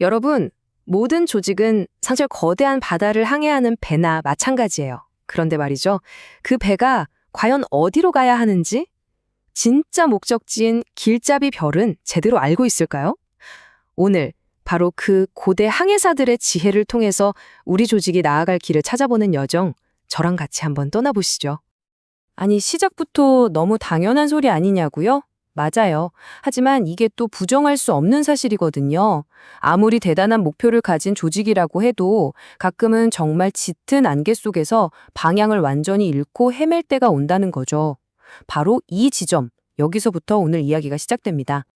여러분, 모든 조직은 사실 거대한 바다를 항해하는 배나 마찬가지예요. 그런데 말이죠. 그 배가 과연 어디로 가야 하는지, 진짜 목적지인 길잡이 별은 제대로 알고 있을까요? 오늘 바로 그 고대 항해사들의 지혜를 통해서 우리 조직이 나아갈 길을 찾아보는 여정, 저랑 같이 한번 떠나보시죠. 아니, 시작부터 너무 당연한 소리 아니냐고요? 맞아요. 하지만 이게 또 부정할 수 없는 사실이거든요. 아무리 대단한 목표를 가진 조직이라고 해도 가끔은 정말 짙은 안개 속에서 방향을 완전히 잃고 헤맬 때가 온다는 거죠. 바로 이 지점, 여기서부터 오늘 이야기가 시작됩니다.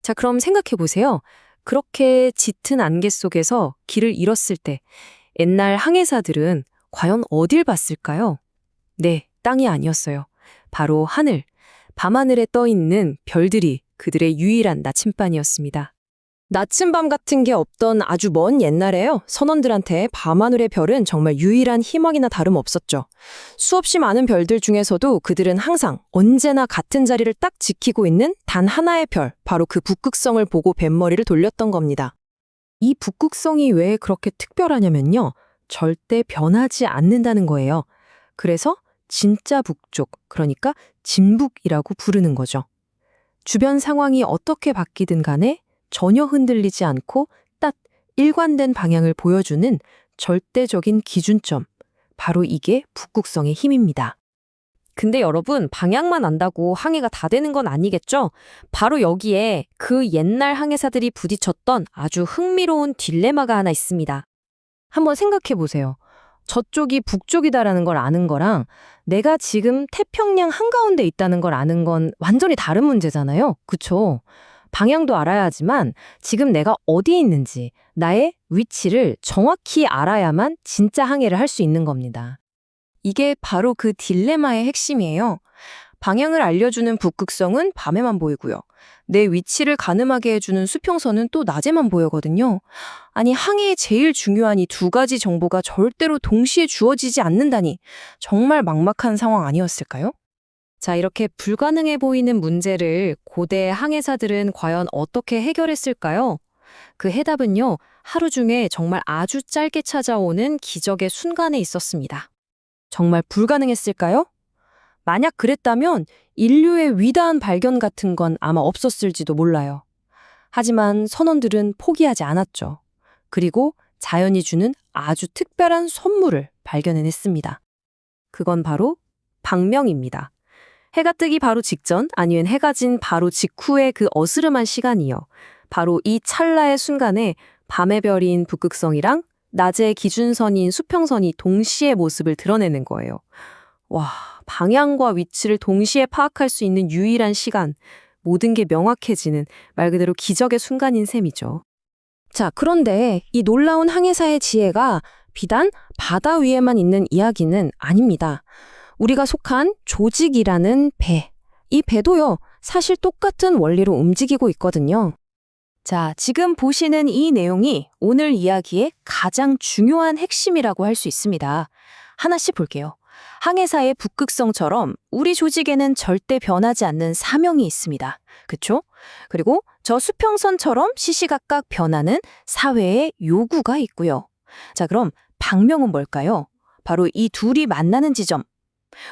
자, 그럼 생각해 보세요. 그렇게 짙은 안개 속에서 길을 잃었을 때 옛날 항해사들은 과연 어딜 봤을까요? 네, 땅이 아니었어요. 바로 하늘, 밤하늘에 떠 있는 별들이 그들의 유일한 나침반이었습니다. 나침반 같은 게 없던 아주 먼 옛날에요. 선원들한테 밤하늘의 별은 정말 유일한 희망이나 다름없었죠. 수없이 많은 별들 중에서도 그들은 항상 언제나 같은 자리를 딱 지키고 있는 단 하나의 별, 바로 그 북극성을 보고 뱃머리를 돌렸던 겁니다. 이 북극성이 왜 그렇게 특별하냐면요. 절대 변하지 않는다는 거예요. 그래서 진짜 북쪽, 그러니까 진북이라고 부르는 거죠. 주변 상황이 어떻게 바뀌든 간에 전혀 흔들리지 않고 딱 일관된 방향을 보여주는 절대적인 기준점. 바로 이게 북극성의 힘입니다. 근데 여러분, 방향만 안다고 항해가 다 되는 건 아니겠죠? 바로 여기에 그 옛날 항해사들이 부딪혔던 아주 흥미로운 딜레마가 하나 있습니다. 한번 생각해 보세요. 저쪽이 북쪽이다라는 걸 아는 거랑 내가 지금 태평양 한가운데 있다는 걸 아는 건 완전히 다른 문제잖아요. 그쵸? 방향도 알아야 하지만 지금 내가 어디에 있는지, 나의 위치를 정확히 알아야만 진짜 항해를 할 수 있는 겁니다. 이게 바로 그 딜레마의 핵심이에요. 방향을 알려주는 북극성은 밤에만 보이고요. 내 위치를 가늠하게 해주는 수평선은 또 낮에만 보이거든요. 아니, 항해에 제일 중요한 이 두 가지 정보가 절대로 동시에 주어지지 않는다니 정말 막막한 상황 아니었을까요? 자, 이렇게 불가능해 보이는 문제를 고대 항해사들은 과연 어떻게 해결했을까요? 그 해답은요, 하루 중에 정말 아주 짧게 찾아오는 기적의 순간에 있었습니다. 정말 불가능했을까요? 만약 그랬다면 인류의 위대한 발견 같은 건 아마 없었을지도 몰라요. 하지만 선원들은 포기하지 않았죠. 그리고 자연이 주는 아주 특별한 선물을 발견해냈습니다. 그건 바로 방명입니다. 해가 뜨기 바로 직전, 아니면 해가 진 바로 직후의 그 어스름한 시간이요. 바로 이 찰나의 순간에 밤의 별인 북극성이랑 낮의 기준선인 수평선이 동시에 모습을 드러내는 거예요. 와, 방향과 위치를 동시에 파악할 수 있는 유일한 시간, 모든 게 명확해지는 말 그대로 기적의 순간인 셈이죠. 자, 그런데 이 놀라운 항해사의 지혜가 비단 바다 위에만 있는 이야기는 아닙니다. 우리가 속한 조직이라는 배, 이 배도요, 사실 똑같은 원리로 움직이고 있거든요. 자, 지금 보시는 이 내용이 오늘 이야기의 가장 중요한 핵심이라고 할 수 있습니다. 하나씩 볼게요. 항해사의 북극성처럼 우리 조직에는 절대 변하지 않는 사명이 있습니다. 그쵸? 그리고 저 수평선처럼 시시각각 변하는 사회의 요구가 있고요. 자, 그럼 방명은 뭘까요? 바로 이 둘이 만나는 지점.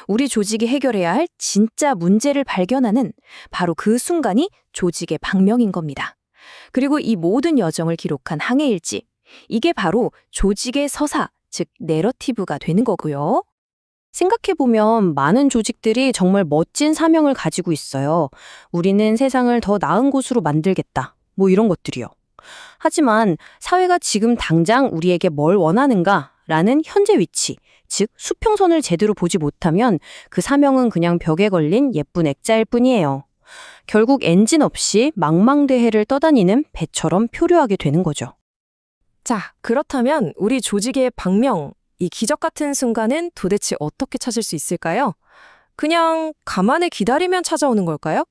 우리 조직이 해결해야 할 진짜 문제를 발견하는 바로 그 순간이 조직의 방명인 겁니다. 그리고 이 모든 여정을 기록한 항해일지. 이게 바로 조직의 서사, 즉 내러티브가 되는 거고요. 생각해보면 많은 조직들이 정말 멋진 사명을 가지고 있어요. 우리는 세상을 더 나은 곳으로 만들겠다. 뭐 이런 것들이요. 하지만 사회가 지금 당장 우리에게 뭘 원하는가? 라는 현재 위치, 즉 수평선을 제대로 보지 못하면 그 사명은 그냥 벽에 걸린 예쁜 액자일 뿐이에요. 결국 엔진 없이 망망대해를 떠다니는 배처럼 표류하게 되는 거죠. 자, 그렇다면 우리 조직의 방명, 이 기적 같은 순간은 도대체 어떻게 찾을 수 있을까요? 그냥 가만히 기다리면 찾아오는 걸까요?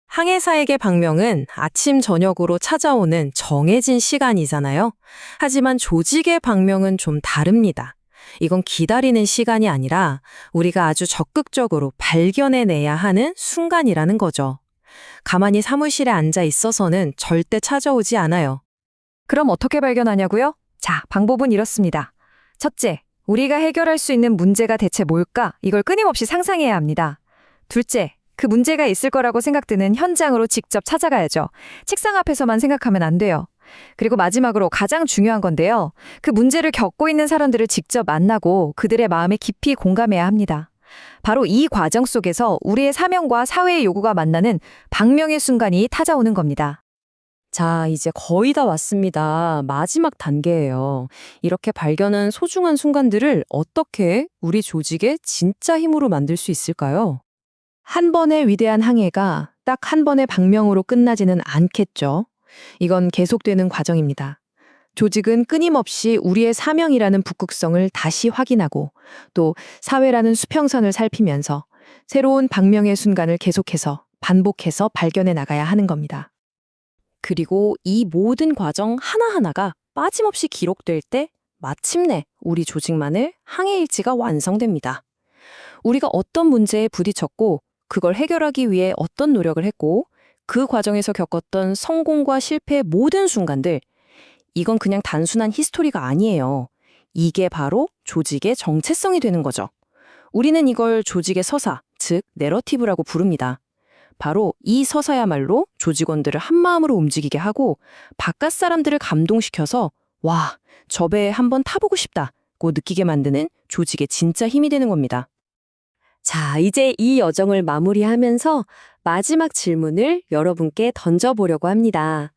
항해사에게 방명은 아침 저녁으로 찾아오는 정해진 시간이잖아요. 하지만 조직의 방명은 좀 다릅니다. 이건 기다리는 시간이 아니라 우리가 아주 적극적으로 발견해내야 하는 순간이라는 거죠. 가만히 사무실에 앉아 있어서는 절대 찾아오지 않아요. 그럼 어떻게 발견하냐고요? 자, 방법은 이렇습니다. 첫째, 우리가 해결할 수 있는 문제가 대체 뭘까? 이걸 끊임없이 상상해야 합니다. 둘째, 그 문제가 있을 거라고 생각드는 현장으로 직접 찾아가야죠. 책상 앞에서만 생각하면 안 돼요. 그리고 마지막으로 가장 중요한 건데요. 그 문제를 겪고 있는 사람들을 직접 만나고 그들의 마음에 깊이 공감해야 합니다. 바로 이 과정 속에서 우리의 사명과 사회의 요구가 만나는 방명의 순간이 찾아오는 겁니다. 자, 이제 거의 다 왔습니다. 마지막 단계예요. 이렇게 발견한 소중한 순간들을 어떻게 우리 조직의 진짜 힘으로 만들 수 있을까요? 한 번의 위대한 항해가 딱 한 번의 방명으로 끝나지는 않겠죠. 이건 계속되는 과정입니다. 조직은 끊임없이 우리의 사명이라는 북극성을 다시 확인하고 또 사회라는 수평선을 살피면서 새로운 방명의 순간을 계속해서 반복해서 발견해 나가야 하는 겁니다. 그리고 이 모든 과정 하나하나가 빠짐없이 기록될 때 마침내 우리 조직만의 항해 일지가 완성됩니다. 우리가 어떤 문제에 부딪혔고 그걸 해결하기 위해 어떤 노력을 했고 그 과정에서 겪었던 성공과 실패의 모든 순간들, 이건 그냥 단순한 히스토리가 아니에요. 이게 바로 조직의 정체성이 되는 거죠. 우리는 이걸 조직의 서사, 즉 내러티브라고 부릅니다. 바로 이 서사야말로 조직원들을 한마음으로 움직이게 하고 바깥 사람들을 감동시켜서 와, 저 배에 한번 타보고 싶다고 느끼게 만드는 조직의 진짜 힘이 되는 겁니다. 자, 이제 이 여정을 마무리하면서 마지막 질문을 여러분께 던져보려고 합니다.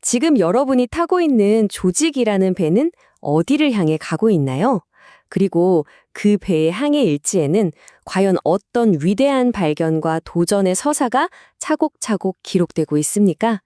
지금 여러분이 타고 있는 조직이라는 배는 어디를 향해 가고 있나요? 그리고 그 배의 항해 일지에는 과연 어떤 위대한 발견과 도전의 서사가 차곡차곡 기록되고 있습니까?